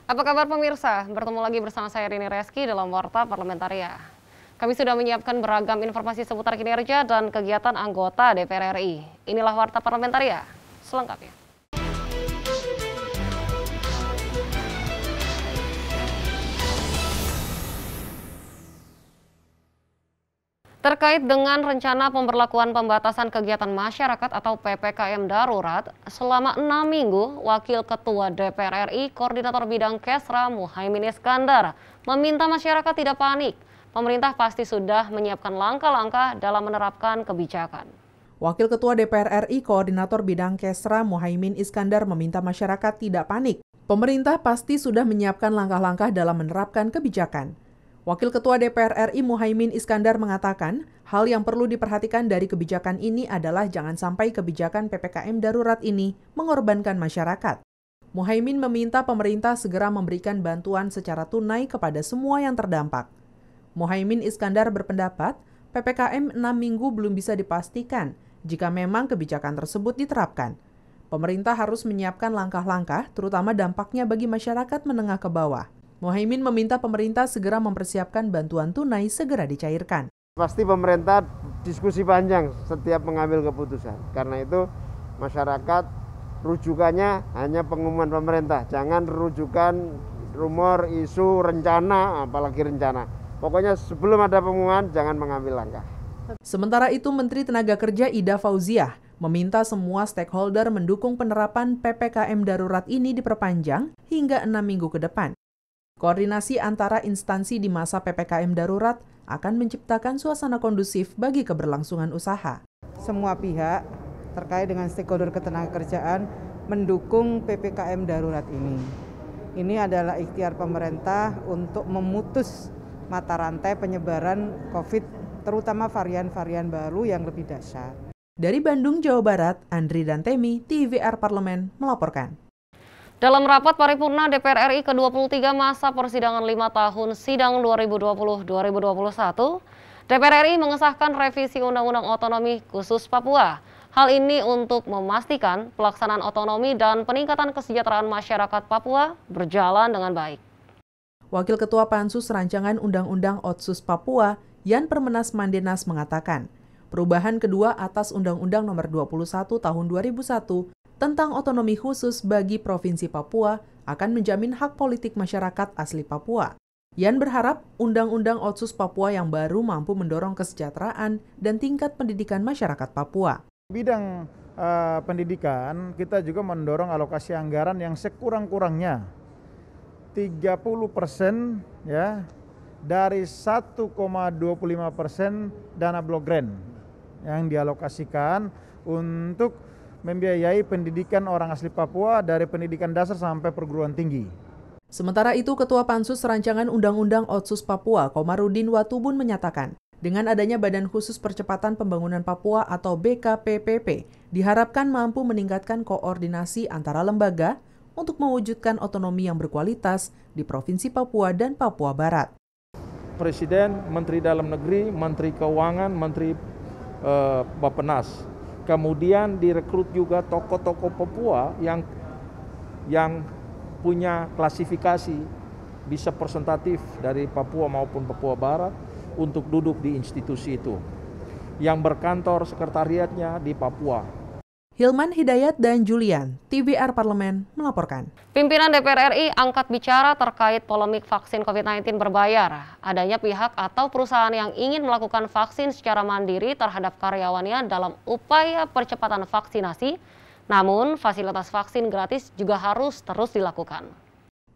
Apa kabar pemirsa? Bertemu lagi bersama saya Rini Reski dalam Warta Parlamentaria. Kami sudah menyiapkan beragam informasi seputar kinerja dan kegiatan anggota DPR RI. Inilah Warta Parlamentaria selengkapnya. Terkait dengan rencana pemberlakuan pembatasan kegiatan masyarakat atau PPKM darurat, selama 6 minggu, Wakil Ketua DPR RI Koordinator Bidang Kesra Muhaimin Iskandar meminta masyarakat tidak panik. Pemerintah pasti sudah menyiapkan langkah-langkah dalam menerapkan kebijakan. Wakil Ketua DPR RI Koordinator Bidang Kesra Muhaimin Iskandar meminta masyarakat tidak panik. Pemerintah pasti sudah menyiapkan langkah-langkah dalam menerapkan kebijakan. Wakil Ketua DPR RI Muhaimin Iskandar mengatakan, hal yang perlu diperhatikan dari kebijakan ini adalah jangan sampai kebijakan PPKM darurat ini mengorbankan masyarakat. Muhaimin meminta pemerintah segera memberikan bantuan secara tunai kepada semua yang terdampak. Muhaimin Iskandar berpendapat, PPKM 6 minggu belum bisa dipastikan jika memang kebijakan tersebut diterapkan. Pemerintah harus menyiapkan langkah-langkah, terutama dampaknya bagi masyarakat menengah ke bawah. Muhaimin meminta pemerintah segera mempersiapkan bantuan tunai segera dicairkan. Pasti pemerintah diskusi panjang setiap mengambil keputusan. Karena itu masyarakat rujukannya hanya pengumuman pemerintah. Jangan rujukan rumor, isu, rencana, apalagi rencana. Pokoknya sebelum ada pengumuman jangan mengambil langkah. Sementara itu Menteri Tenaga Kerja Ida Fauziah meminta semua stakeholder mendukung penerapan PPKM darurat ini diperpanjang hingga 6 minggu ke depan. Koordinasi antara instansi di masa PPKM darurat akan menciptakan suasana kondusif bagi keberlangsungan usaha. Semua pihak terkait dengan stakeholder ketenagakerjaan mendukung PPKM darurat ini. Ini adalah ikhtiar pemerintah untuk memutus mata rantai penyebaran COVID, terutama varian-varian baru yang lebih dahsyat. Dari Bandung, Jawa Barat, Andri Dantemi, TVR Parlemen melaporkan. Dalam rapat paripurna DPR RI ke-23 masa persidangan 5 tahun sidang 2020-2021, DPR RI mengesahkan revisi Undang-Undang Otonomi Khusus Papua. Hal ini untuk memastikan pelaksanaan otonomi dan peningkatan kesejahteraan masyarakat Papua berjalan dengan baik. Wakil Ketua Pansus Rancangan Undang-Undang Otsus Papua, Yan Permenas Mandenas mengatakan, perubahan kedua atas Undang-Undang Nomor 21 Tahun 2001 tentang otonomi khusus bagi Provinsi Papua akan menjamin hak politik masyarakat asli Papua. Yan berharap Undang-Undang Otsus Papua yang baru mampu mendorong kesejahteraan dan tingkat pendidikan masyarakat Papua. Bidang pendidikan, kita juga mendorong alokasi anggaran yang sekurang-kurangnya 30% ya, dari 1,25% dana blok grant yang dialokasikan untuk membiayai pendidikan orang asli Papua dari pendidikan dasar sampai perguruan tinggi. Sementara itu, Ketua Pansus Rancangan Undang-Undang Otsus Papua, Komarudin Watubun menyatakan, dengan adanya Badan Khusus Percepatan Pembangunan Papua atau BKPPP, diharapkan mampu meningkatkan koordinasi antara lembaga untuk mewujudkan otonomi yang berkualitas di Provinsi Papua dan Papua Barat. Presiden, Menteri Dalam Negeri, Menteri Keuangan, Menteri Bappenas. Kemudian direkrut juga tokoh-tokoh Papua yang punya klasifikasi bisa presentatif dari Papua maupun Papua Barat untuk duduk di institusi itu yang berkantor sekretariatnya di Papua. Hilman Hidayat dan Julian, TVR Parlemen melaporkan. Pimpinan DPR RI angkat bicara terkait polemik vaksin COVID-19 berbayar. Adanya pihak atau perusahaan yang ingin melakukan vaksin secara mandiri terhadap karyawannya dalam upaya percepatan vaksinasi, namun fasilitas vaksin gratis juga harus terus dilakukan.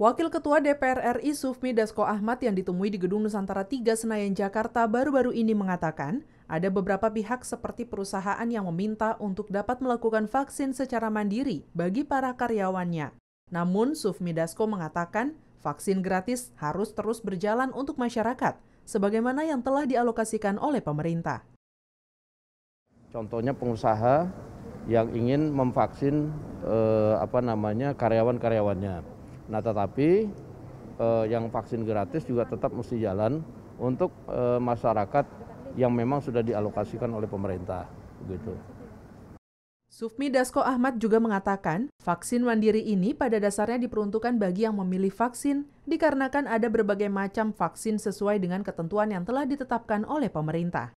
Wakil Ketua DPR RI Sufmi Dasko Ahmad yang ditemui di Gedung Nusantara 3 Senayan, Jakarta baru-baru ini mengatakan, ada beberapa pihak seperti perusahaan yang meminta untuk dapat melakukan vaksin secara mandiri bagi para karyawannya. Namun, Sufmi Dasko mengatakan, vaksin gratis harus terus berjalan untuk masyarakat, sebagaimana yang telah dialokasikan oleh pemerintah. Contohnya pengusaha yang ingin memvaksin karyawan-karyawannya. Nah, tetapi yang vaksin gratis juga tetap mesti jalan untuk masyarakat yang memang sudah dialokasikan oleh pemerintah, begitu. Sufmi Dasko Ahmad juga mengatakan, Vaksin mandiri ini pada dasarnya diperuntukkan bagi yang memilih vaksin dikarenakan ada berbagai macam vaksin sesuai dengan ketentuan yang telah ditetapkan oleh pemerintah.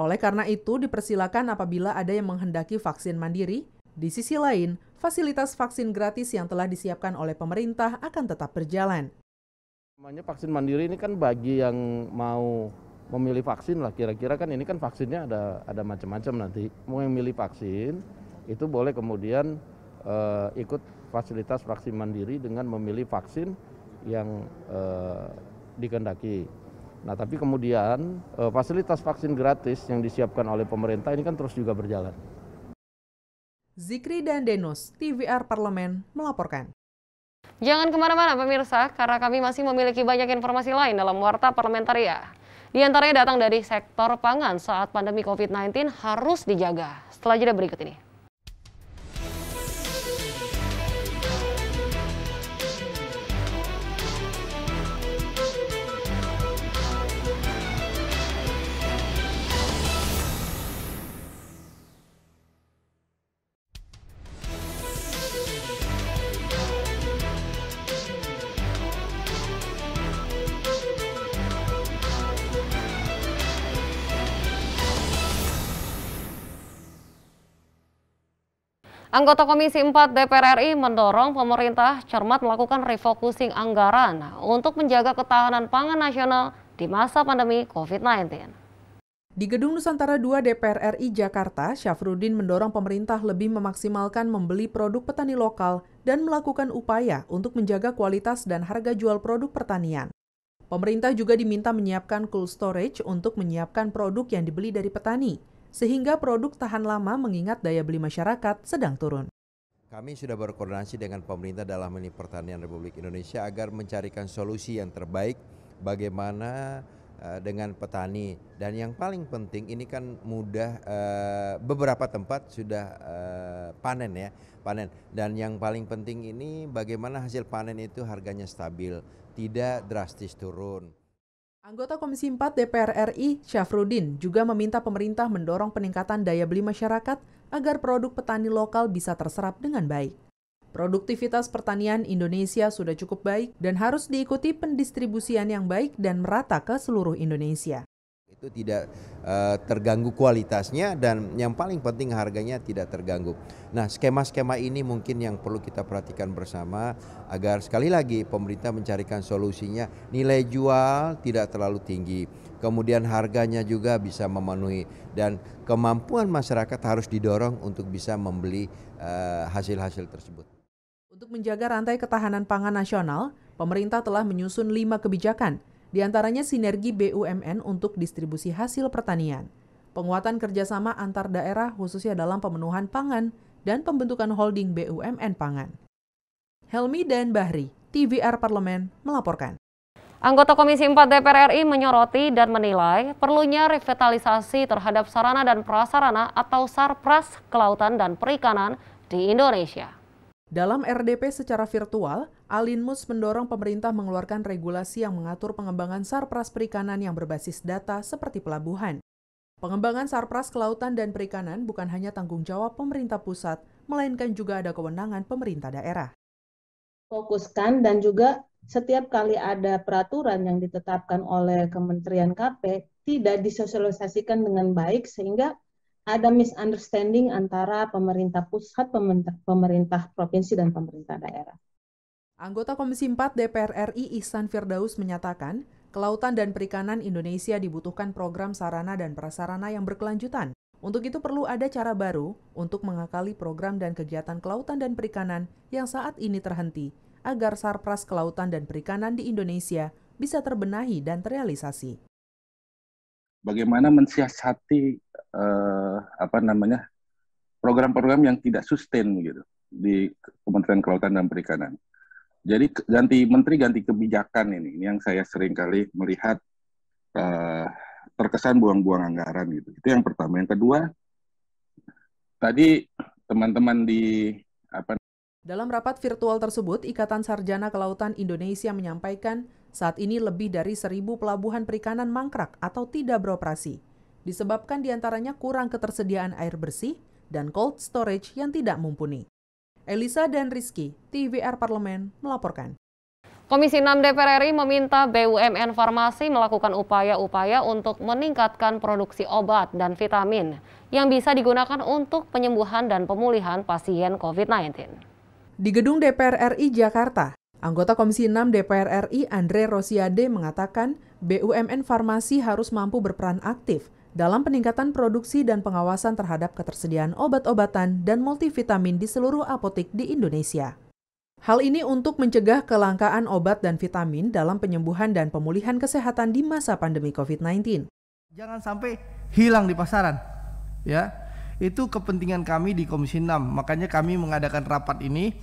Oleh karena itu, dipersilakan apabila ada yang menghendaki vaksin mandiri. Di sisi lain, fasilitas vaksin gratis yang telah disiapkan oleh pemerintah akan tetap berjalan. Namanya vaksin mandiri ini kan bagi yang mau memilih vaksin lah, kira-kira kan ini kan vaksinnya ada macam-macam nanti. Mau yang milih vaksin itu boleh kemudian ikut fasilitas vaksin mandiri dengan memilih vaksin yang dikehendaki. Nah, tapi kemudian fasilitas vaksin gratis yang disiapkan oleh pemerintah ini kan terus juga berjalan. Zikri dan Denus, TVR Parlemen melaporkan. Jangan kemana-mana pemirsa, karena kami masih memiliki banyak informasi lain dalam Warta Parlamentaria. Di antaranya datang dari sektor pangan saat pandemi COVID-19 harus dijaga. Setelah jeda berikut ini. Anggota Komisi 4 DPR RI mendorong pemerintah cermat melakukan refocusing anggaran untuk menjaga ketahanan pangan nasional di masa pandemi COVID-19. Di Gedung Nusantara II DPR RI Jakarta, Syafruddin mendorong pemerintah lebih memaksimalkan membeli produk petani lokal dan melakukan upaya untuk menjaga kualitas dan harga jual produk pertanian. Pemerintah juga diminta menyiapkan cold storage untuk menyiapkan produk yang dibeli dari petani, sehingga produk tahan lama mengingat daya beli masyarakat sedang turun. Kami sudah berkoordinasi dengan pemerintah dalam ini Pertanian Republik Indonesia agar mencarikan solusi yang terbaik bagaimana dengan petani. Dan yang paling penting ini kan mudah, beberapa tempat sudah panen. Dan yang paling penting ini bagaimana hasil panen itu harganya stabil, tidak drastis turun. Anggota Komisi 4 DPR RI, Syafruddin, juga meminta pemerintah mendorong peningkatan daya beli masyarakat agar produk petani lokal bisa terserap dengan baik. Produktivitas pertanian Indonesia sudah cukup baik dan harus diikuti pendistribusian yang baik dan merata ke seluruh Indonesia. Itu tidak terganggu kualitasnya dan yang paling penting harganya tidak terganggu. Nah, skema-skema ini mungkin yang perlu kita perhatikan bersama agar sekali lagi pemerintah mencarikan solusinya, nilai jual tidak terlalu tinggi, kemudian harganya juga bisa memenuhi dan kemampuan masyarakat harus didorong untuk bisa membeli hasil-hasil tersebut. Untuk menjaga rantai ketahanan pangan nasional, pemerintah telah menyusun 5 kebijakan. Di antaranya sinergi BUMN untuk distribusi hasil pertanian, penguatan kerjasama antar daerah khususnya dalam pemenuhan pangan, dan pembentukan holding BUMN pangan. Helmi dan Bahri, TVR Parlemen melaporkan. Anggota Komisi 4 DPR RI menyoroti dan menilai perlunya revitalisasi terhadap sarana dan prasarana atau sarpras kelautan dan perikanan di Indonesia. Dalam RDP secara virtual, Alinmus mendorong pemerintah mengeluarkan regulasi yang mengatur pengembangan sarpras perikanan yang berbasis data seperti pelabuhan. Pengembangan sarpras kelautan dan perikanan bukan hanya tanggung jawab pemerintah pusat, melainkan juga ada kewenangan pemerintah daerah. Fokuskan dan juga setiap kali ada peraturan yang ditetapkan oleh Kementerian KP tidak disosialisasikan dengan baik sehingga ada misunderstanding antara pemerintah pusat, pemerintah provinsi, dan pemerintah daerah. Anggota Komisi 4 DPR RI Ihsan Firdaus menyatakan, kelautan dan perikanan Indonesia dibutuhkan program sarana dan prasarana yang berkelanjutan. Untuk itu perlu ada cara baru untuk mengakali program dan kegiatan kelautan dan perikanan yang saat ini terhenti, agar sarpras kelautan dan perikanan di Indonesia bisa terbenahi dan terrealisasi. Bagaimana mensiasati program-program yang tidak sustain gitu di Kementerian Kelautan dan Perikanan. Jadi ganti menteri, ganti kebijakan ini yang saya sering kali melihat terkesan buang-buang anggaran gitu. Itu yang pertama. Yang kedua, tadi teman-teman Dalam rapat virtual tersebut, Ikatan Sarjana Kelautan Indonesia menyampaikan saat ini lebih dari 1.000 pelabuhan perikanan mangkrak atau tidak beroperasi, disebabkan diantaranya kurang ketersediaan air bersih dan cold storage yang tidak mumpuni. Elisa dan Rizky, TVR Parlemen melaporkan. Komisi 6 DPR RI meminta BUMN Farmasi melakukan upaya-upaya untuk meningkatkan produksi obat dan vitamin yang bisa digunakan untuk penyembuhan dan pemulihan pasien COVID-19. Di gedung DPR RI Jakarta, anggota Komisi 6 DPR RI Andre Rosiade mengatakan BUMN Farmasi harus mampu berperan aktif dalam peningkatan produksi dan pengawasan terhadap ketersediaan obat-obatan dan multivitamin di seluruh apotek di Indonesia. Hal ini untuk mencegah kelangkaan obat dan vitamin dalam penyembuhan dan pemulihan kesehatan di masa pandemi COVID-19. Jangan sampai hilang di pasaran, ya. Itu kepentingan kami di Komisi 6. Makanya kami mengadakan rapat ini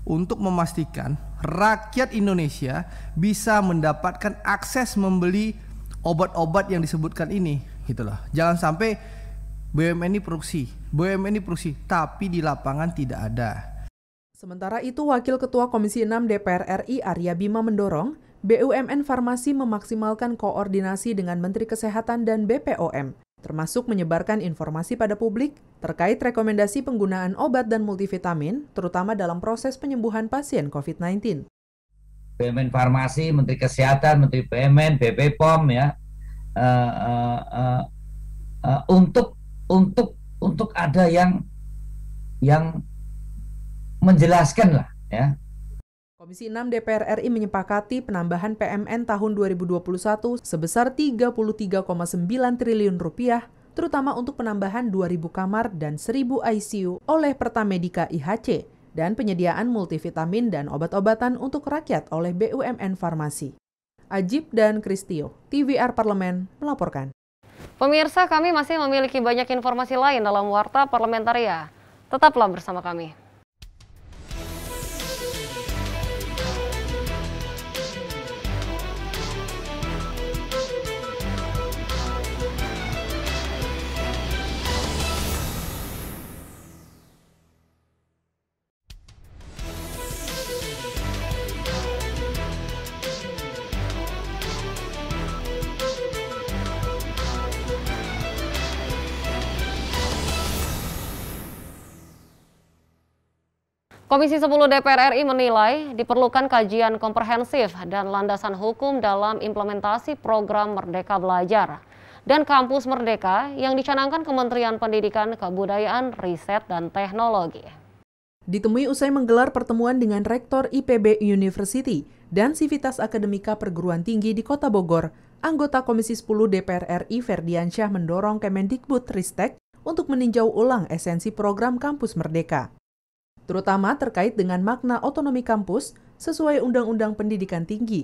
untuk memastikan rakyat Indonesia bisa mendapatkan akses membeli obat-obat yang disebutkan ini, gitu loh. Jangan sampai BUMN ini produksi, tapi di lapangan tidak ada. Sementara itu, Wakil Ketua Komisi 6 DPR RI Arya Bima mendorong BUMN Farmasi memaksimalkan koordinasi dengan Menteri Kesehatan dan BPOM, termasuk menyebarkan informasi pada publik terkait rekomendasi penggunaan obat dan multivitamin, terutama dalam proses penyembuhan pasien COVID-19. BUMN Farmasi, Menteri Kesehatan, Menteri BUMN, BPOM ya, untuk ada yang menjelaskan lah ya. Komisi 6 DPR RI menyepakati penambahan PMN tahun 2021 sebesar 33,9 triliun rupiah, terutama untuk penambahan 2.000 kamar dan 1.000 ICU oleh Pertamedika IHC dan penyediaan multivitamin dan obat-obatan untuk rakyat oleh BUMN Farmasi. Ajib dan Kristio, TVR Parlemen melaporkan. Pemirsa, kami masih memiliki banyak informasi lain dalam Warta Parlamentaria. Tetaplah bersama kami. Komisi 10 DPR RI menilai diperlukan kajian komprehensif dan landasan hukum dalam implementasi program Merdeka Belajar dan Kampus Merdeka yang dicanangkan Kementerian Pendidikan, Kebudayaan, Riset, dan Teknologi. Ditemui usai menggelar pertemuan dengan Rektor IPB University dan Sivitas Akademika Perguruan Tinggi di Kota Bogor, anggota Komisi 10 DPR RI Ferdiansyah mendorong Kemendikbudristek untuk meninjau ulang esensi program Kampus Merdeka, terutama terkait dengan makna otonomi kampus sesuai Undang-Undang Pendidikan Tinggi,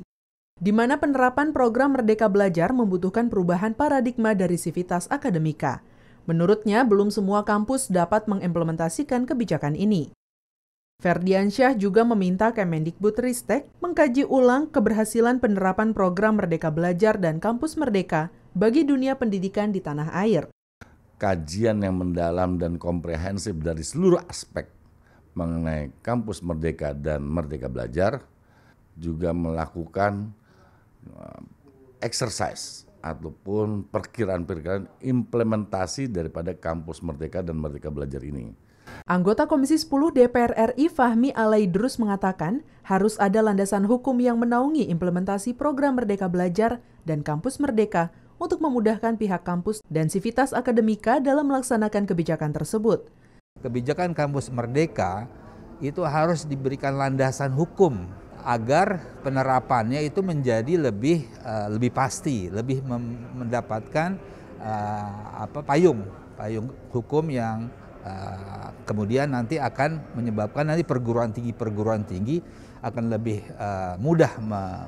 di mana penerapan program Merdeka Belajar membutuhkan perubahan paradigma dari Sivitas Akademika. Menurutnya, belum semua kampus dapat mengimplementasikan kebijakan ini. Ferdiansyah juga meminta Kemendikbudristek mengkaji ulang keberhasilan penerapan program Merdeka Belajar dan Kampus Merdeka bagi dunia pendidikan di tanah air. Kajian yang mendalam dan komprehensif dari seluruh aspek mengenai Kampus Merdeka dan Merdeka Belajar, juga melakukan exercise ataupun perkiraan-perkiraan implementasi daripada Kampus Merdeka dan Merdeka Belajar ini. Anggota Komisi 10 DPR RI Fahmi Alaidrus mengatakan harus ada landasan hukum yang menaungi implementasi program Merdeka Belajar dan Kampus Merdeka untuk memudahkan pihak kampus dan Sivitas Akademika dalam melaksanakan kebijakan tersebut. Kebijakan Kampus Merdeka itu harus diberikan landasan hukum agar penerapannya itu menjadi lebih pasti, lebih mendapatkan payung hukum yang kemudian nanti akan menyebabkan nanti perguruan tinggi akan lebih mudah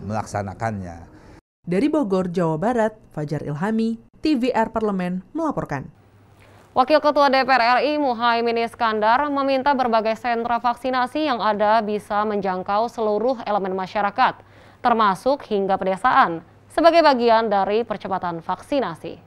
melaksanakannya. Dari Bogor, Jawa Barat, Fajar Ilhami, TVR Parlemen melaporkan. Wakil Ketua DPR RI Muhaimin Iskandar meminta berbagai sentra vaksinasi yang ada bisa menjangkau seluruh elemen masyarakat, termasuk hingga pedesaan, sebagai bagian dari percepatan vaksinasi.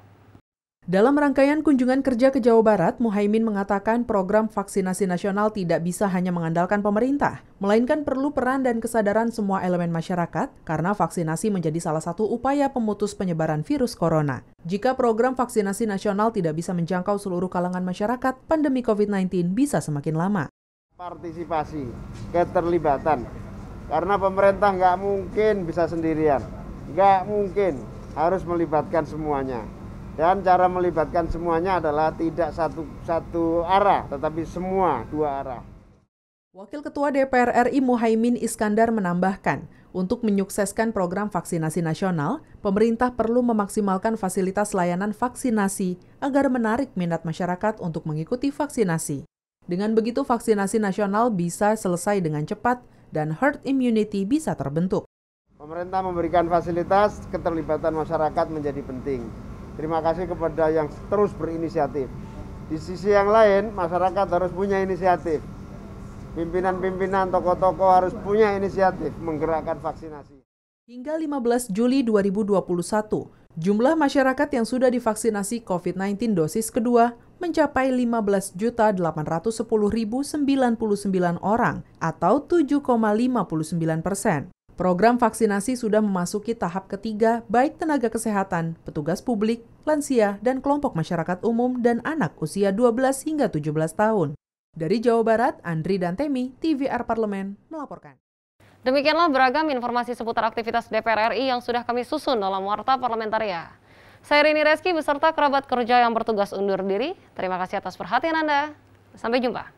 Dalam rangkaian kunjungan kerja ke Jawa Barat, Muhaimin mengatakan program vaksinasi nasional tidak bisa hanya mengandalkan pemerintah, melainkan perlu peran dan kesadaran semua elemen masyarakat karena vaksinasi menjadi salah satu upaya pemutus penyebaran virus corona. Jika program vaksinasi nasional tidak bisa menjangkau seluruh kalangan masyarakat, pandemi COVID-19 bisa semakin lama. Partisipasi, keterlibatan, karena pemerintah nggak mungkin bisa sendirian, nggak mungkin, harus melibatkan semuanya. Dan cara melibatkan semuanya adalah tidak satu arah, tetapi semua dua arah. Wakil Ketua DPR RI Muhaimin Iskandar menambahkan, untuk menyukseskan program vaksinasi nasional, pemerintah perlu memaksimalkan fasilitas layanan vaksinasi agar menarik minat masyarakat untuk mengikuti vaksinasi. Dengan begitu, vaksinasi nasional bisa selesai dengan cepat dan herd immunity bisa terbentuk. Pemerintah memberikan fasilitas, keterlibatan masyarakat menjadi penting. Terima kasih kepada yang terus berinisiatif. Di sisi yang lain, masyarakat harus punya inisiatif. Pimpinan-pimpinan, tokoh-tokoh harus punya inisiatif menggerakkan vaksinasi. Hingga 15 Juli 2021, jumlah masyarakat yang sudah divaksinasi COVID-19 dosis kedua mencapai 15.810.099 orang atau 7,59%. Program vaksinasi sudah memasuki tahap ketiga baik tenaga kesehatan, petugas publik, lansia, dan kelompok masyarakat umum dan anak usia 12 hingga 17 tahun. Dari Jawa Barat, Andri dan Temi, TVR Parlemen, melaporkan. Demikianlah beragam informasi seputar aktivitas DPR RI yang sudah kami susun dalam Warta Parlamentaria. Saya Rini Reski beserta kerabat kerja yang bertugas undur diri. Terima kasih atas perhatian Anda. Sampai jumpa.